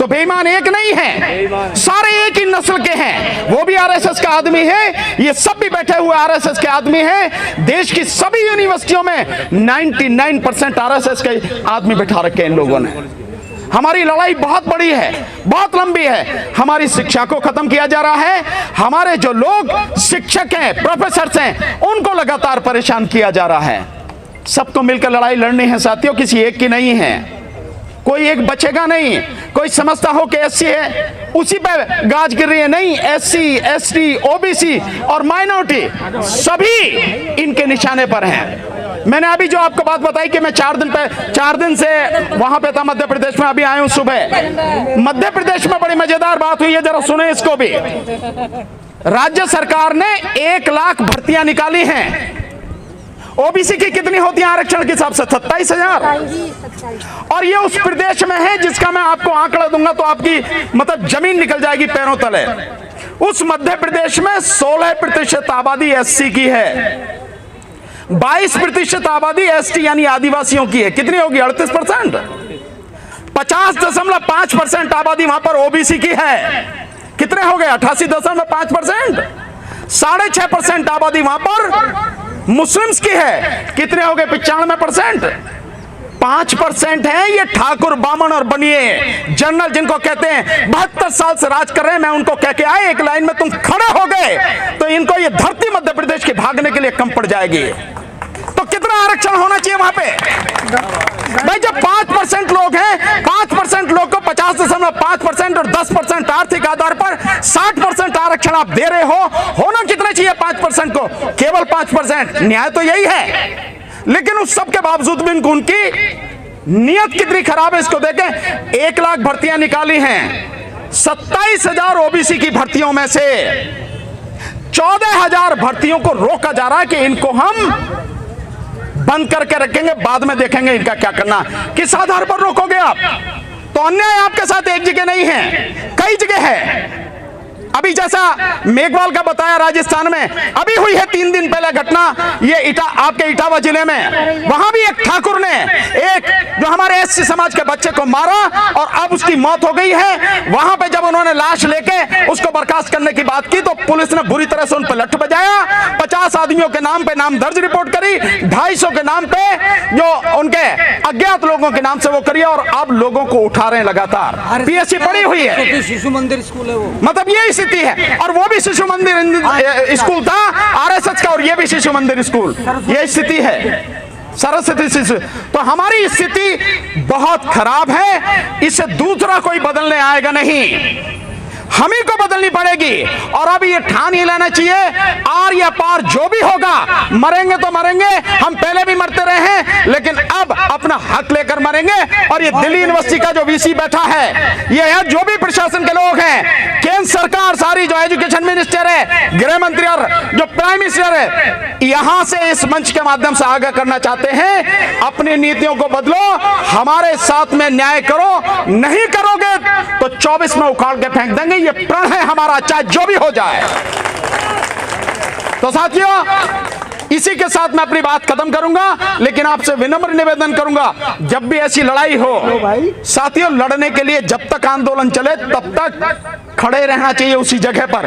तो बेईमान एक नहीं है, सारे एक ही नस्ल के हैं। वो भी आरएसएस का आदमी है, ये सब भी बैठे हुए आरएसएस के आदमी हैं। देश की सभी यूनिवर्सिटियों में 99% आरएसएस के आदमी बैठा रखे हैं इन लोगों ने। हमारी लड़ाई बहुत बड़ी है, बहुत लंबी है। हमारी शिक्षा को खत्म किया जा रहा है। हमारे जो लोग शिक्षक हैं, प्रोफेसर हैं, उनको लगातार परेशान किया जा रहा है। सबको मिलकर लड़ाई लड़नी है साथियों, किसी एक की नहीं है। कोई एक बचेगा नहीं। कोई समझता हो कि एससी है उसी पे गाज गिर रही है, नहीं। एससी, एसटी, ओबीसी और माइनॉरिटी सभी इनके निशाने पर हैं। मैंने अभी जो आपको बात बताई कि मैं 4 दिन से वहां पे था मध्य प्रदेश में, अभी आया हूं सुबह। मध्य प्रदेश में बड़ी मजेदार बात हुई है, जरा सुने इसको भी। राज्य सरकार ने 1 लाख भर्तियां निकाली हैं। ओबीसी की कितनी होती है आरक्षण के हिसाब से? 27,000। और ये उस प्रदेश में है जिसका मैं आपको आंकड़ा दूंगा तो आपकी मतलब जमीन निकल जाएगी पैरों तले। उस मध्य प्रदेश में 16% आबादी एससी की है, 22% आबादी एसटी यानी आदिवासियों की है। कितनी होगी? 38%। 50.5% आबादी वहां पर ओबीसी की है। कितने हो गए? 88.5%। 6.5% आबादी वहां पर मुस्लिम्स की है। कितने हो गए? 95%। 5% है ये ठाकुर, बामन और बनिए जनरल, जिनको कहते हैं 72 साल से राज कर रहे हैं। मैं उनको कह के आए, एक लाइन में तुम खड़े हो गए तो इनको ये धरती मध्य प्रदेश की भागने के लिए कम पड़ जाएगी। तो कितना आरक्षण होना चाहिए वहां पे भाई? जब 5% लोग हैं, 5% लोग को 50.5% और 10% आर्थिक आधार पर 60% आरक्षण आप दे रहे हो, होना कितना चाहिए 5% को? केवल 5%। न्याय तो यही है, लेकिन उस सब के बावजूद भी इनको, उनकी नियत कितनी खराब है इसको देखें। 1 लाख भर्तियां निकाली हैं। 27,000 ओबीसी की भर्तियों में से 14,000 भर्तियों को रोका जा रहा है कि इनको हम बंद करके रखेंगे, बाद में देखेंगे इनका क्या करना। किस आधार पर रोकोगे आप? तो अन्याय आपके साथ एक जगह नहीं है, कई जगह है। अभी जैसा मेघवाल का बताया, राजस्थान में अभी हुई है 3 दिन पहले घटना, ये आपके इटावा जिले में। वहां भी एक ठाकुर ने एक जो हमारे एससी समाज के बच्चे को मारा और अब उसकी मौत हो गई है। वहां पे जब उन्होंने लाश लेके उसको बर्खास्त करने की बात की तो पुलिस ने बुरी तरह से उन पर लठ बजाया। 50 आदमियों के नाम पे नाम दर्ज रिपोर्ट करी, 250 के नाम पे जो उनके अज्ञात लोगों के नाम से वो करी, और अब लोगों को उठा रहे हैं लगातार। पीएससी पड़ी हुई है, शिशु मंदिर स्कूल है वो, मतलब ये स्थिति है। और वो भी शिशु मंदिर स्कूल था आरएसएस का, और ये भी शिशु मंदिर स्कूल, ये स्थिति है सरस्वती शिशु। तो हमारी स्थिति बहुत खराब है, इससे दूसरा कोई बदलने आएगा नहीं, हम ही को बदलनी पड़ेगी। और अब ये ठान ही लेना चाहिए, आर या पार जो भी होगा, मरेंगे तो मरेंगे, हम पहले भी मरते रहे हैं, लेकिन अब अपना हक लेकर मरेंगे। और ये दिल्ली यूनिवर्सिटी का जो वीसी बैठा है, ये है जो भी प्रशासन के लोग हैं, केंद्र सरकार सारी, जो एजुकेशन मिनिस्टर है, गृह मंत्री और जो प्राइम मिनिस्टर है, यहां से इस मंच के माध्यम से आगाह करना चाहते हैं, अपनी नीतियों को बदलो, हमारे साथ में न्याय करो। नहीं करोगे तो 24 में उखाड़ के फेंक देंगे, ये प्रण है हमारा, चाहे जो भी हो जाए। तो साथियों, इसी के साथ मैं अपनी बात खत्म करूंगा, लेकिन आपसे विनम्र निवेदन करूंगा, जब भी ऐसी लड़ाई हो साथियों, लड़ने के लिए जब तक आंदोलन चले तब तक खड़े रहना चाहिए उसी जगह पर,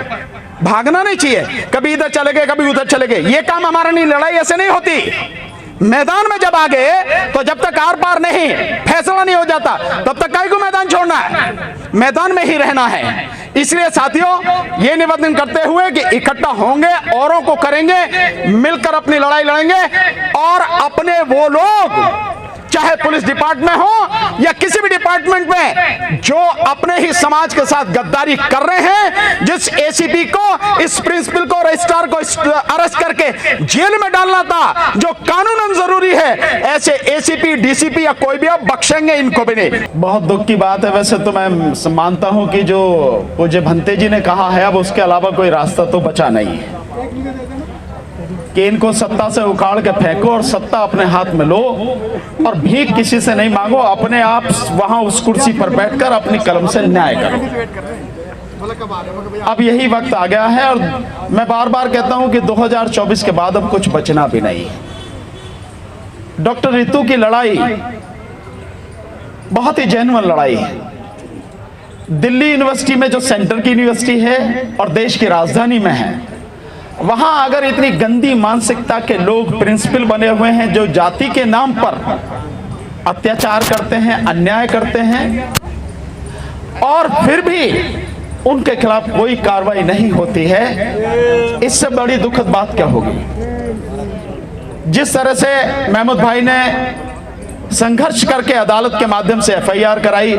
भागना नहीं चाहिए। कभी इधर चले गए, कभी उधर चले गए, ये काम हमारा नहीं। लड़ाई ऐसे नहीं होती। मैदान में जब आ गए तो जब तक आर पार नहीं फैसला नहीं हो जाता तब तक काहे को मैदान छोड़ना है, मैदान में ही रहना है। इसलिए साथियों, ये निवेदन करते हुए कि इकट्ठा होंगे, औरों को करेंगे, मिलकर अपनी लड़ाई लड़ेंगे, और अपने वो लोग चाहे पुलिस डिपार्टमेंट हो या किसी भी डिपार्टमेंट में जो अपने ही समाज के साथ गद्दारी कर रहे हैं, जिस एसीपी को, इस प्रिंसिपल को, रजिस्ट्रार को अरेस्ट करके जेल में डालना था, जो कानूनन जरूरी है, ऐसे एसीपी, डीसीपी या कोई भी, अब बख्शेंगे इनको भी नहीं। बहुत दुख की बात है। वैसे तो मैं मानता हूं कि जो पूज्य भंते जी ने कहा है, अब उसके अलावा कोई रास्ता तो बचा नहीं है कि इनको सत्ता से उखाड़ के फेंको और सत्ता अपने हाथ में लो, और भीख किसी से नहीं मांगो, अपने आप वहां उस कुर्सी पर बैठकर अपनी कलम से न्याय करो। अब यही वक्त आ गया है, और मैं बार बार कहता हूं कि 2024 के बाद अब कुछ बचना भी नहीं। डॉक्टर रितु की लड़ाई बहुत ही जेन्युइन लड़ाई है, दिल्ली यूनिवर्सिटी में जो सेंटर की यूनिवर्सिटी है और देश की राजधानी में है, वहां अगर इतनी गंदी मानसिकता के लोग प्रिंसिपल बने हुए हैं जो जाति के नाम पर अत्याचार करते हैं, अन्याय करते हैं, और फिर भी उनके खिलाफ कोई कार्रवाई नहीं होती है, इससे बड़ी दुखद बात क्या होगी। जिस तरह से महमूद भाई ने संघर्ष करके अदालत के माध्यम से एफआईआर कराई,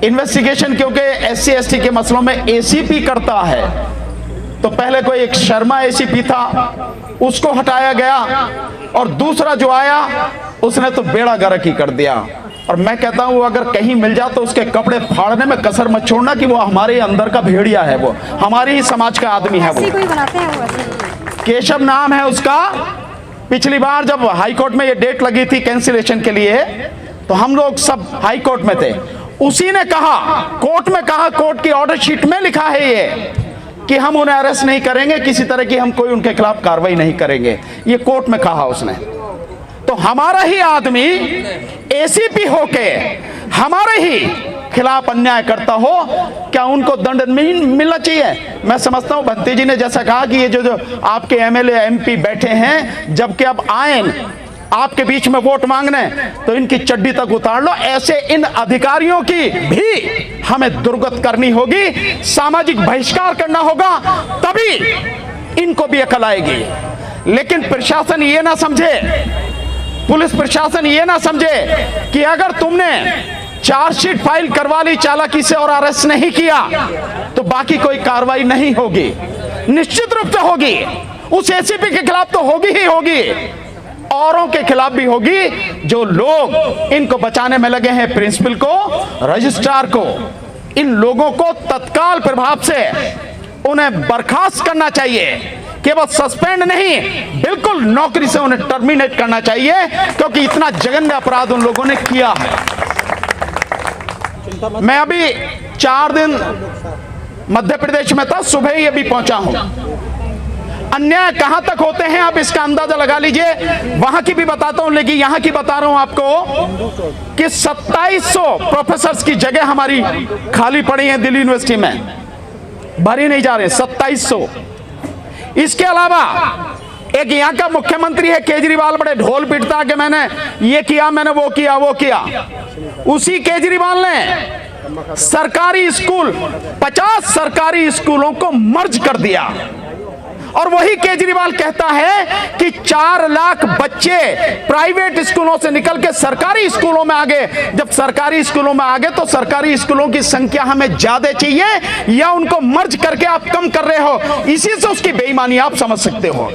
इन्वेस्टिगेशन क्योंकि एससी एसटी के मसलों में एसीपी करता है, तो पहले कोई एक शर्मा एसीपी था, उसको हटाया गया, और दूसरा जो आया उसने तो बेड़ा गर्क ही कर दिया। और मैं कहता हूं अगर कहीं मिल जाए तो उसके कपड़े फाड़ने में कसर मत छोड़ना कि वो हमारे अंदर का भेड़िया है, वो हमारी ही समाज का आदमी है। वो कोई बनाते हैं वो केशव नाम है उसका। पिछली बार जब हाई कोर्ट में ये डेट लगी थी कैंसिलेशन के लिए, तो हम लोग सब हाई कोर्ट में थे। उसी ने कहा, कोर्ट में कहा, कोर्ट की ऑर्डर शीट में लिखा है ये कि हम उन्हें अरेस्ट नहीं करेंगे, किसी तरह की हम कोई उनके खिलाफ कार्रवाई नहीं करेंगे, ये कोर्ट में कहा उसने। तो हमारा ही आदमी एसीपी होके हमारे ही खिलाफ अन्याय करता हो, क्या उनको दंड मिलना चाहिए? मैं समझता हूं भंती जी ने जैसा कहा कि ये जो आपके एमएलए एमपी बैठे हैं, जबकि अब आए आपके बीच में वोट मांगने, तो इनकी चड्डी तक उतार लो। ऐसे इन अधिकारियों की भी हमें दुर्गत करनी होगी, सामाजिक बहिष्कार करना होगा, तभी इनको भी अकल आएगी। लेकिन प्रशासन ये ना समझे, पुलिस प्रशासन ये ना समझे कि अगर तुमने चार्जशीट फाइल करवा ली चालाकी से और अरेस्ट नहीं किया तो बाकी कोई कार्रवाई नहीं होगी। निश्चित रूप से होगी, उस एसीपी के खिलाफ तो होगी ही होगी, औरों के खिलाफ भी होगी। जो लोग इनको बचाने में लगे हैं, प्रिंसिपल को, रजिस्ट्रार को, इन लोगों को तत्काल प्रभाव से उन्हें बर्खास्त करना चाहिए, केवल सस्पेंड नहीं, बिल्कुल नौकरी से उन्हें टर्मिनेट करना चाहिए, क्योंकि इतना जघन्य अपराध उन लोगों ने किया है। मैं अभी 4 दिन मध्य प्रदेश में था, सुबह ही अभी पहुंचा हूं। अन्याय कहां तक होते हैं आप इसका अंदाजा लगा लीजिए। वहां की भी बताता हूं, लेकिन यहां की बता रहा हूं आपको कि 2700 प्रोफेसर्स की जगह हमारी खाली पड़ी है दिल्ली यूनिवर्सिटी में, भरी नहीं जा रहे, 2700। इसके अलावा एक यहाँ का मुख्यमंत्री है केजरीवाल, बड़े ढोल पीटता कि मैंने ये किया, मैंने वो किया, वो किया। उसी केजरीवाल ने सरकारी स्कूल, 50 सरकारी स्कूलों को मर्ज कर दिया, और वही केजरीवाल कहता है कि 4 लाख बच्चे प्राइवेट स्कूलों से निकल के सरकारी स्कूलों में आ गए। जब सरकारी स्कूलों में आ गए तो सरकारी स्कूलों की संख्या हमें ज्यादा चाहिए या उनको मर्ज करके आप कम कर रहे हो? इसी से उसकी बेईमानी आप समझ सकते हो।